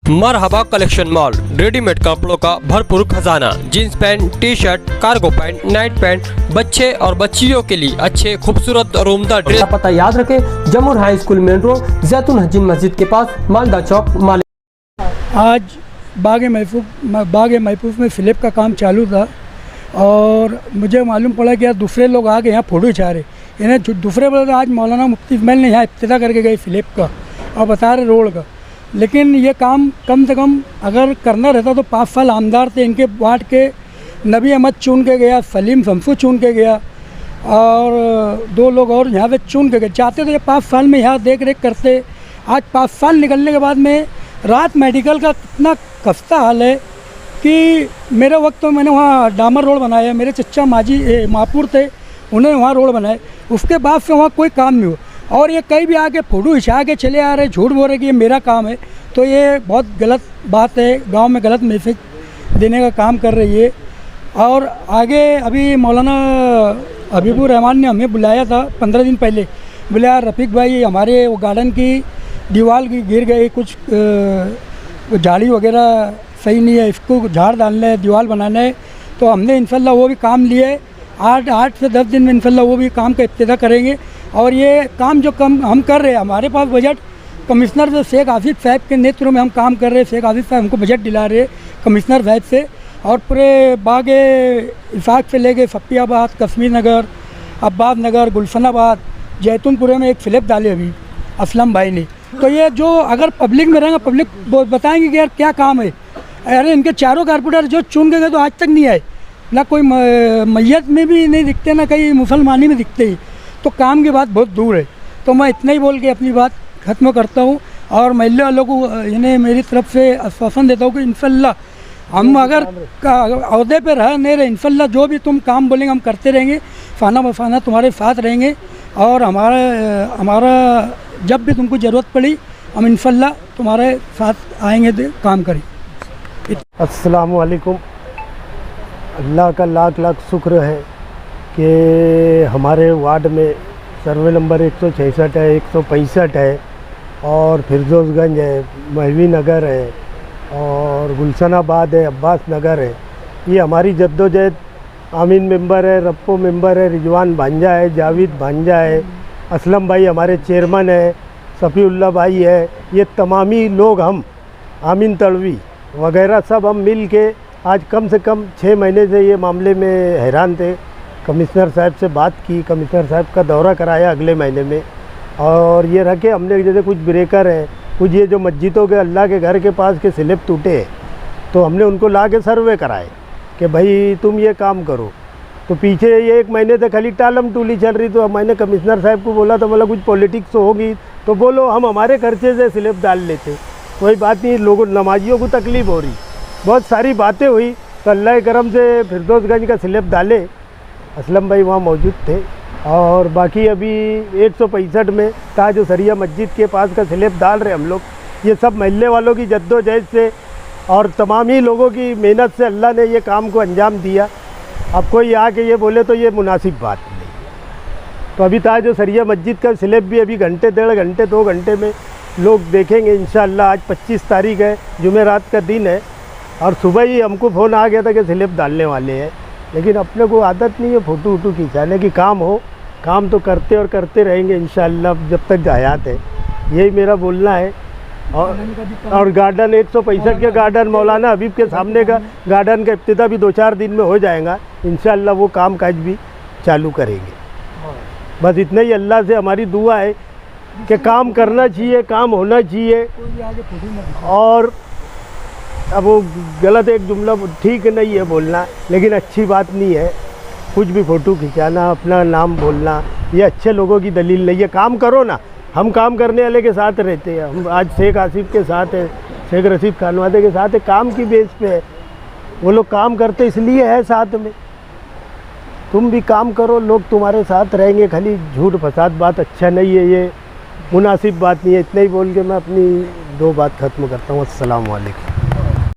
मरहबा collection mall, readymade कपड़ों का भरपूर खजाना, jeans pant, T shirt, cargo pant, night pant, बच्चे और बच्चियों के लिए अच्छे खूबसूरत और उम्दा ड्रेस। पता याद रखें, जमुर हाई स्कूल मेन रोड, जैतून हजीन मस्जिद के पास, मालदा चौक, माले। आज बाग महफूज में फिलिप का काम चालू था और मुझे मालूम पड़ा कि यार दूसरे लोग आ गए यहाँ फ़ोटो खिंचा रहे। इन्हें दूसरे बोले आज मौलाना मुफ्ती इस्माइल ने यहाँ इफ्तिताह करके गए फिलिप का और बता रहे रोड का। लेकिन ये काम कम से कम अगर करना रहता तो 5 साल आमदार थे इनके वार्ड के। नबी अहमद चुन के गया, सलीम शमसू चुन के गया और 2 लोग और यहाँ पे चुन के गए। चाहते तो ये 5 साल में यहाँ देख रेख करते। आज 5 साल निकलने के बाद में रात मेडिकल का कितना खस्ता हाल है कि मेरे वक्त तो मैंने वहाँ डामर रोड बनाया। मेरे चचा माजी मापुर थे, उन्होंने वहाँ रोड बनाए। उसके बाद से वहाँ कोई काम नहीं हुआ और ये कहीं भी आके फ़ोटो खिंचा के चले आ रहे, झूठ बोल रहे कि ये मेरा काम है। तो ये बहुत गलत बात है, गांव में गलत मैसेज देने का काम कर रही है। और आगे अभी मौलाना हबीबुर रहमान ने हमें बुलाया था 15 दिन पहले। बुलाया, रफ़ीक भाई हमारे वो गार्डन की दीवार की गिर गई, कुछ झाड़ी वगैरह सही नहीं है, इसको झाड़ डालना है, दीवार बनाना है। तो हमने इंशाल्लाह वो भी काम लिए। 8 से 10 दिन में इंशाल्लाह वो भी काम का इब्तिदा करेंगे। और ये काम जो हम कर रहे हैं, हमारे पास बजट कमिश्नर से शेख आसिफ साहब के नेतृत्व में हम काम कर रहे हैं। शेख आसिफ साहब हमको बजट दिला रहे हैं कमिश्नर साहब से। और पूरे बाग इसाक से लेके फपियाबाद, कश्मीर नगर, अब्बास नगर, गुलशनाबाद, जैतूनपुरे में एक फिलिप डाले अभी असलम भाई ने। तो ये जो अगर पब्लिक में रहेंगे, पब्लिक बताएंगे कि यार क्या काम है। अरे इनके चारों कारपोरेटर जो चुन के गए तो आज तक नहीं आए, ना कोई मैयत में भी नहीं दिखते, ना कहीं मुसलमानी में दिखते ही। तो काम की बात बहुत दूर है। तो मैं इतना ही बोल के अपनी बात ख़त्म करता हूँ और महल्ले वालों को इन्हें मेरी तरफ से आश्वासन देता हूँ कि इंशाल्लाह हम अगर अहदे पे रह नहीं रहे, इंशाल्लाह जो भी तुम काम बोलेंगे हम करते रहेंगे, फ़ाना बफाना तुम्हारे साथ रहेंगे। और हमारा जब भी तुमको ज़रूरत पड़ी हम इंशाल्लाह तुम्हारे साथ आएंगे, काम करें। अस्सलाम वालेकुम। अल्लाह का लाख लाख शुक्र है कि हमारे वार्ड में सर्वे नंबर 166 है, 165 है और फिरदौसगंज है, महवी नगर है और गुलशनाबाद है, अब्बास नगर है। ये हमारी जद्दोजहद आमीन मेंबर है, रप्पो मेंबर है, रिजवान भांजा है, जावेद भांजा है, असलम भाई हमारे चेयरमैन है, सफ़ीउल्लाह भाई है। ये तमामी लोग हम आमीन तड़वी वगैरह सब हम मिल के आज कम से कम 6 महीने से ये मामले में हैरान थे। कमिश्नर साहब से बात की, कमिश्नर साहब का दौरा कराया अगले महीने में। और ये रखे हमने जैसे कुछ ब्रेकर हैं, कुछ ये जो मस्जिदों के अल्लाह के घर के पास के स्लिप टूटे हैं, तो हमने उनको ला के सर्वे कराए कि भाई तुम ये काम करो। तो पीछे ये 1 महीने से खाली टालम टूली चल रही। तो मैंने कमिश्नर साहब को बोला, तो बोला कुछ पॉलिटिक्स होगी तो बोलो, हम हमारे खर्चे से स्लिप डाल लेते, कोई बात नहीं। लोगों नमाजियों को तकलीफ़ हो रही, बहुत सारी बातें हुई। तो अल्लाह करम से फिरदौसगंज का स्लिप डाले, असलम भाई वहाँ मौजूद थे। और बाकी अभी 165 में ताज सरिया मस्जिद के पास का स्लिप डाल रहे हम लोग। ये सब महल्ले वालों की जद्दोजहद से और तमाम ही लोगों की मेहनत से अल्लाह ने ये काम को अंजाम दिया। अब कोई आके ये बोले तो ये मुनासिब बात नहीं। तो अभी ताज सरिया मस्जिद का स्लिप भी अभी घंटे, 1.5 घंटे, 2 घंटे में लोग देखेंगे इंशाअल्लाह। आज 25 तारीख है, जुमेरात का दिन है और सुबह ही हमको फ़ोन आ गया था कि स्लिप डालने वाले हैं। लेकिन अपने को आदत नहीं है फ़ोटो वोटो खिंचाने की। काम हो, काम तो करते और करते रहेंगे इंशाअल्लाह जब तक हयात है। यही मेरा बोलना है। और गार्डन 165 के गार्डन मौलाना हबीब के सामने का गार्डन का इब्तिदा भी 2-4 दिन में हो जाएगा इंशाअल्लाह। वो काम काज भी चालू करेंगे। बस इतना ही अल्लाह से हमारी दुआ है कि काम करना चाहिए, काम होना चाहिए। और अब वो गलत एक जुमला ठीक नहीं है बोलना, लेकिन अच्छी बात नहीं है कुछ भी फ़ोटो खिंचाना, अपना नाम बोलना, ये अच्छे लोगों की दलील नहीं है। काम करो ना, हम काम करने वाले के साथ रहते हैं। हम आज शेख आसिफ के साथ है, शेख रशीद खानवादे के साथ है, काम की बेस पे है। वो लोग काम करते इसलिए है साथ में। तुम भी काम करो, लोग तुम्हारे साथ रहेंगे। खाली झूठ फसाद बात अच्छा नहीं है, ये मुनासिब बात नहीं है। इतना ही बोल के मैं अपनी 2 बात ख़त्म करता हूँ। अस्सलाम वालेकुम।